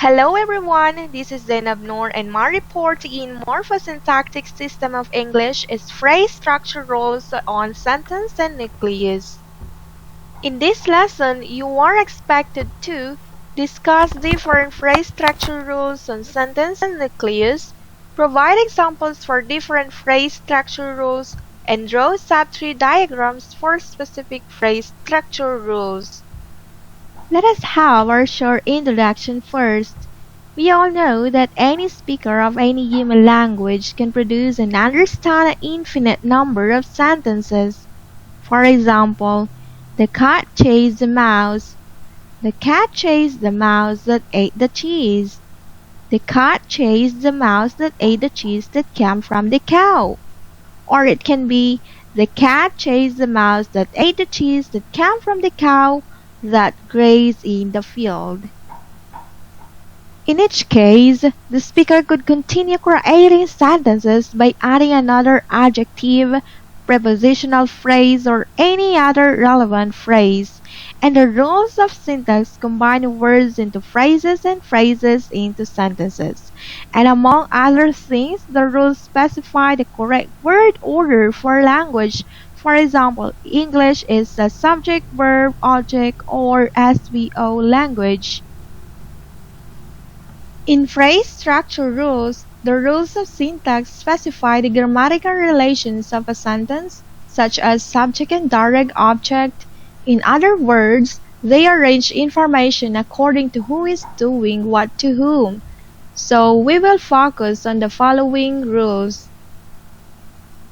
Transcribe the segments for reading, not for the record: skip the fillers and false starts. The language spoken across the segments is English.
Hello everyone, this is Zainab Noor and my report in Morphosyntactic System of English is Phrase Structure Rules on Sentence and Nucleus. In this lesson, you are expected to discuss different phrase structure rules on sentence and nucleus, provide examples for different phrase structure rules, and draw subtree diagrams for specific phrase structure rules. Let us have our short introduction first. We all know that any speaker of any human language can produce and understand an infinite number of sentences. For example, the cat chased the mouse. The cat chased the mouse that ate the cheese. The cat chased the mouse that ate the cheese that came from the cow. Or it can be, the cat chased the mouse that ate the cheese that came from the cow that grazed in the field. In each case, the speaker could continue creating sentences by adding another adjective, prepositional phrase, or any other relevant phrase. And the rules of syntax combine words into phrases and phrases into sentences. And among other things, the rules specify the correct word order for language. For example, English is a subject, verb, object, or SVO language. In phrase structure rules, the rules of syntax specify the grammatical relations of a sentence, such as subject and direct object. In other words, they arrange information according to who is doing what to whom. So we will focus on the following rules.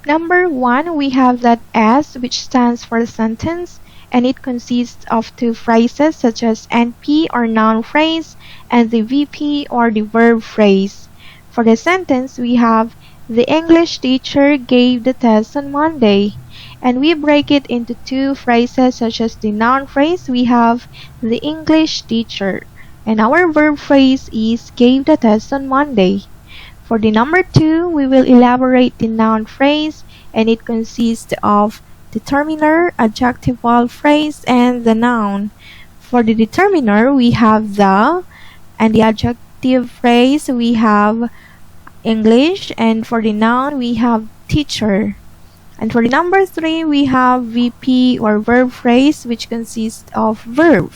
Number 1, we have that S, which stands for sentence, and it consists of two phrases such as NP or noun phrase and the VP or the verb phrase. For the sentence, we have the English teacher gave the test on Monday, and we break it into two phrases such as the noun phrase, we have the English teacher, and our verb phrase is gave the test on Monday. For the number 2, we will elaborate the noun phrase, and it consists of determiner, adjectival phrase, and the noun. For the determiner, we have the, and the adjective phrase, we have English, and for the noun, we have teacher. And for the number 3, we have VP or verb phrase, which consists of verb.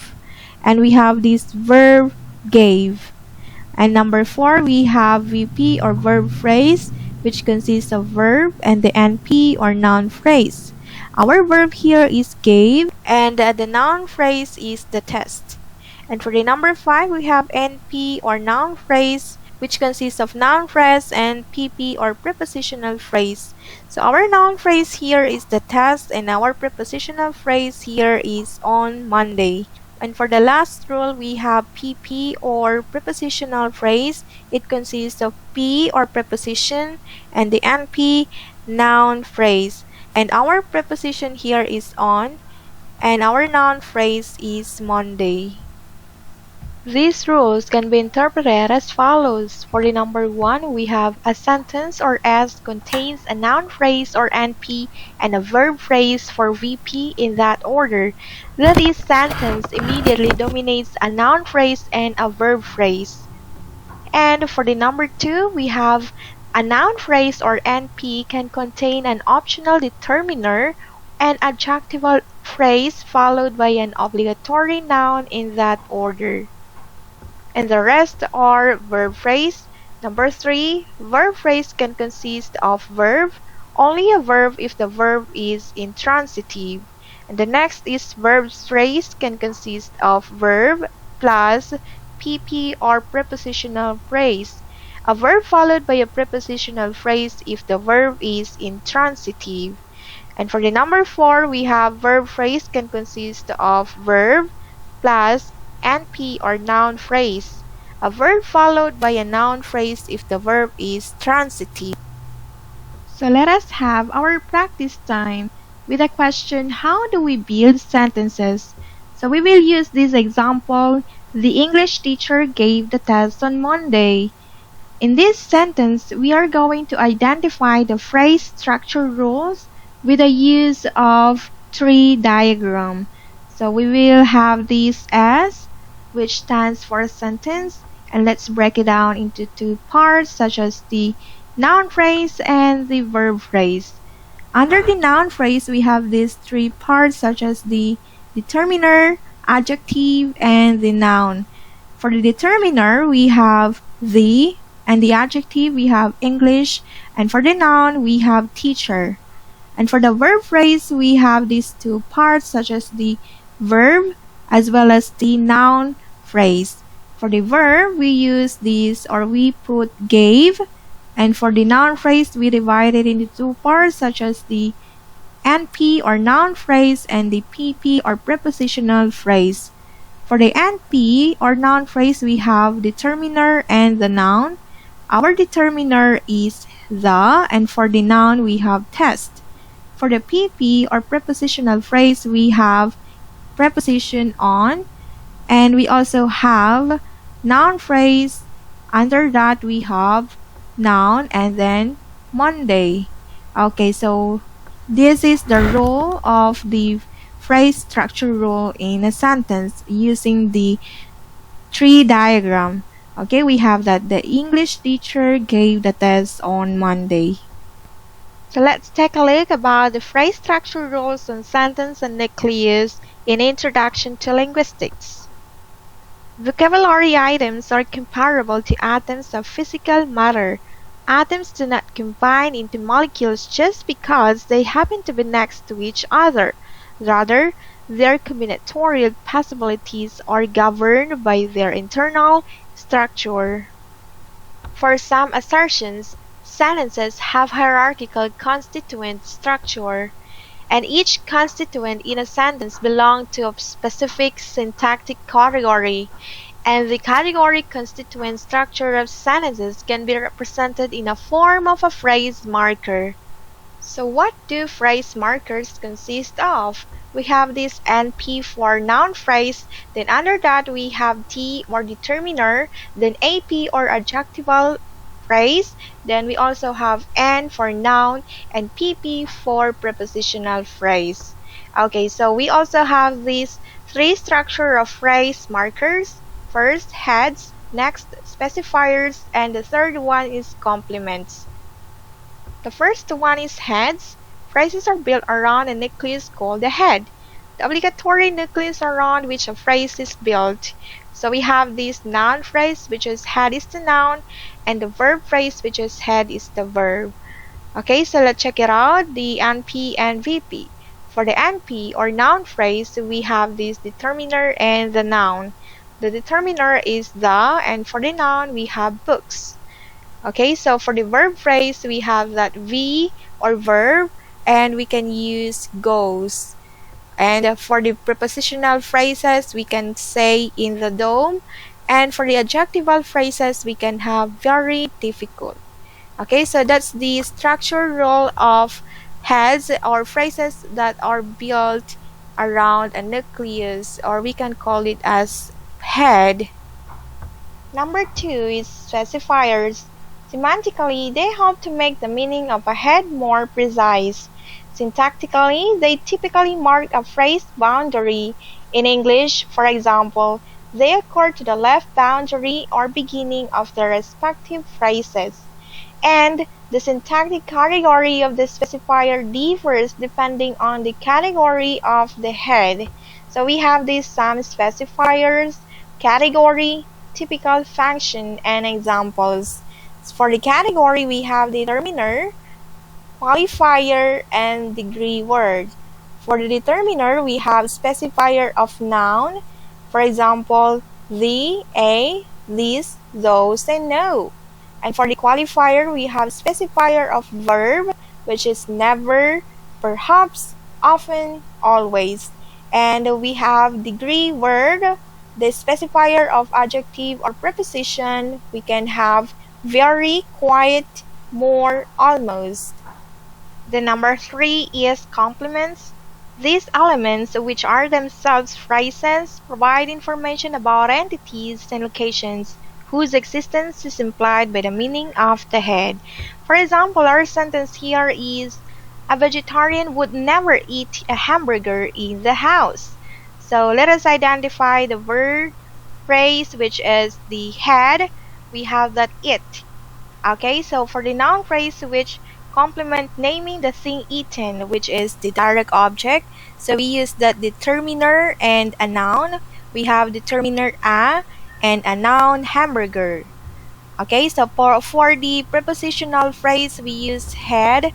And we have this verb gave. And number 4, we have VP or verb phrase, which consists of verb and the NP or noun phrase. Our verb here is gave, and the noun phrase is the test. And for the number 5, we have NP or noun phrase, which consists of noun phrase and PP or prepositional phrase. So our noun phrase here is the test, and our prepositional phrase here is on Monday. And for the last rule, we have PP or prepositional phrase. It consists of P or preposition and the NP noun phrase. And our preposition here is on, and our noun phrase is Monday. These rules can be interpreted as follows. For the number 1, we have a sentence or S contains a noun phrase or NP and a verb phrase for VP in that order. That is, sentence immediately dominates a noun phrase and a verb phrase. And for the number 2, we have a noun phrase or NP can contain an optional determiner and adjectival phrase followed by an obligatory noun in that order. And the rest are verb phrase. Number 3, verb phrase can consist of verb, only a verb if the verb is intransitive. And the next is verb phrase can consist of verb plus PP or prepositional phrase. A verb followed by a prepositional phrase if the verb is intransitive. And for the number 4, we have verb phrase can consist of verb plus NP or noun phrase. A verb followed by a noun phrase if the verb is transitive. So let us have our practice time with a question, how do we build sentences? So we will use this example, the English teacher gave the test on Monday. In this sentence, we are going to identify the phrase structure rules with the use of tree diagram. So we will have this S, which stands for sentence, And let's break it down into two parts, such as the noun phrase and the verb phrase. Under the noun phrase, we have these three parts, such as the determiner, adjective, and the noun. For the determiner, we have the, and the adjective, we have English, and for the noun, we have teacher. And for the verb phrase, we have these two parts, such as the verb as well as the noun phrase. For the verb, we use this, or we put gave, and for the noun phrase, we divide it into two parts, such as the NP or noun phrase and the PP or prepositional phrase. For the NP or noun phrase, we have determiner and the noun. Our determiner is the, and for the noun, we have test. For the PP or prepositional phrase, we have preposition on, and we also have noun phrase. Under that, we have noun and then Monday. Okay, so this is the rule of the phrase structure rule in a sentence using the tree diagram. Okay, we have that the English teacher gave the test on Monday. So let's take a look about the phrase structure rules on sentence and nucleus in Introduction to Linguistics. Vocabulary items are comparable to atoms of physical matter. Atoms do not combine into molecules just because they happen to be next to each other. Rather, their combinatorial possibilities are governed by their internal structure. For some assertions, sentences have hierarchical constituent structure, and each constituent in a sentence belongs to a specific syntactic category, and the category constituent structure of sentences can be represented in a form of a phrase marker. So what do phrase markers consist of? We have this NP for noun phrase, then under that we have T or determiner, then AP or adjectival phrase, then we also have N for noun, and PP for prepositional phrase. Okay, so we also have these three structure of phrase markers. First, heads, next, specifiers, and the third one is complements. The first one is heads. Phrases are built around a nucleus called the head, the obligatory nucleus around which a phrase is built. So we have this noun phrase, which is head is the noun, and the verb phrase, which is head is the verb. Okay, so let's check it out, the NP and VP. For the NP or noun phrase, we have this determiner and the noun. The determiner is the, and for the noun, we have books. Okay, so for the verb phrase, we have that V or verb, and we can use goes. And for the prepositional phrases, we can say in the dome, and for the adjectival phrases, we can have very difficult. Okay, so that's the structure rule of heads or phrases that are built around a nucleus, or we can call it as head. Number 2 is specifiers. Semantically, they help to make the meaning of a head more precise. Syntactically, they typically mark a phrase boundary. In English, for example, they occur to the left boundary or beginning of their respective phrases. And the syntactic category of the specifier differs depending on the category of the head. So we have these some specifiers, category, typical function, and examples. For the category, we have determiner, qualifier, and degree word. For the determiner, we have specifier of noun, for example, the, a, this, those, and no. And for the qualifier, we have specifier of verb, which is never, perhaps, often, always. And we have degree word, the specifier of adjective or preposition. We can have very, quite, more, almost. The number 3 is complements. These elements, which are themselves phrases, provide information about entities and locations whose existence is implied by the meaning of the head. For example, our sentence here is, a vegetarian would never eat a hamburger in the house. So let us identify the word phrase, which is the head, we have that it. Okay, so for the noun phrase which complement naming the thing eaten, which is the direct object, so we use that determiner and a noun. We have determiner a and a noun hamburger. Okay, so for the prepositional phrase, we use head.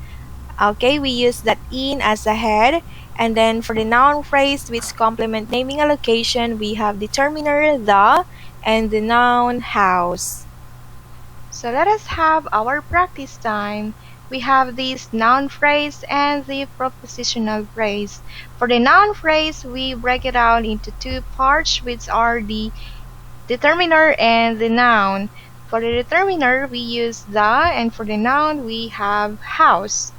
Okay, we use that in as a head. And then for the noun phrase which complement naming a location, we have determiner the and the noun house. So let us have our practice time. We have this noun phrase and the prepositional phrase. For the noun phrase, we break it down into two parts, which are the determiner and the noun. For the determiner, we use the, and for the noun, we have house.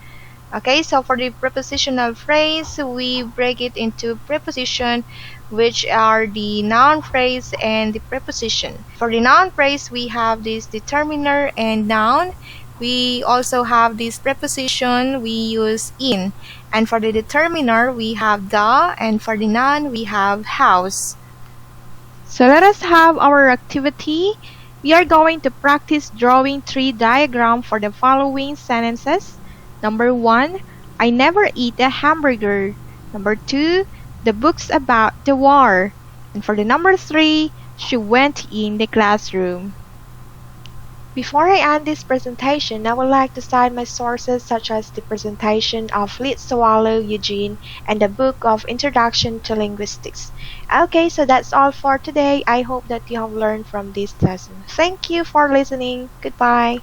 Okay, so for the prepositional phrase, we break it into preposition, which are the noun phrase and the preposition. For the noun phrase, we have this determiner and noun. We also have this preposition, we use in. And for the determiner, we have the, and for the noun, we have house. So let us have our activity. We are going to practice drawing three diagrams for the following sentences. Number 1, I never eat a hamburger. Number 2, the book's about the war. And for the number 3, she went in the classroom. Before I end this presentation, I would like to cite my sources such as the presentation of Lit Swallow Eugene and the book of Introduction to Linguistics. Okay, so that's all for today. I hope that you have learned from this lesson. Thank you for listening. Goodbye.